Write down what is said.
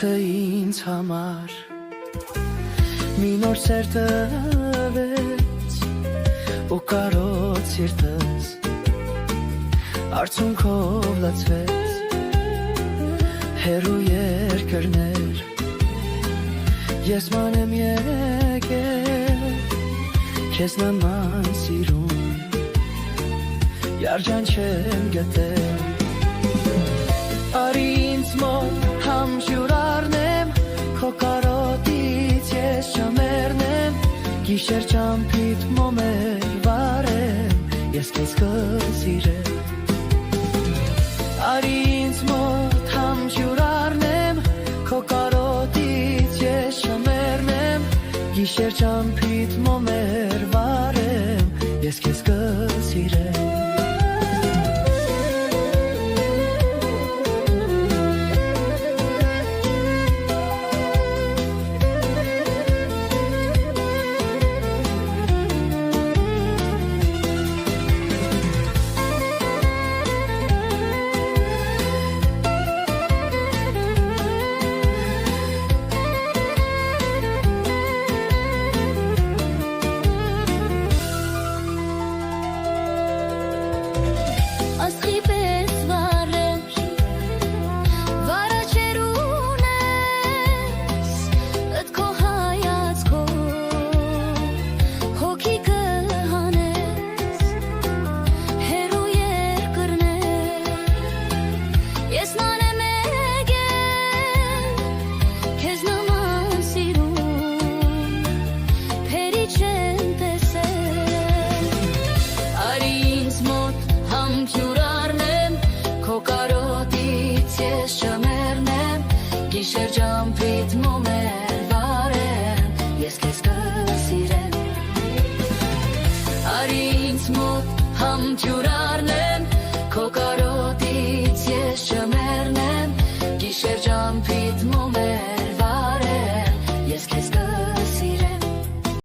թե ինձ համար մի նոր սեր տվեց ու կարոտ սիրտս արցունքով լցվեց հեռու երկրներ ես ման եմ եկել քեզ նման սիրուն Յարջան չեմ գտել Արի ինձ մոտ համշյուր առնեմ Քո կարոտից ես շամերնեմ Գիշեր ճամփիդ մոմեր վարեմ Ես քեզ կսիրեմ Արի ինձ մոտ համշյուր առնեմ Քո կարոտից ես շամերնեմ Գիշեր ճամփիդ մոմեր վարեմ Ես քեզ կսիրեմ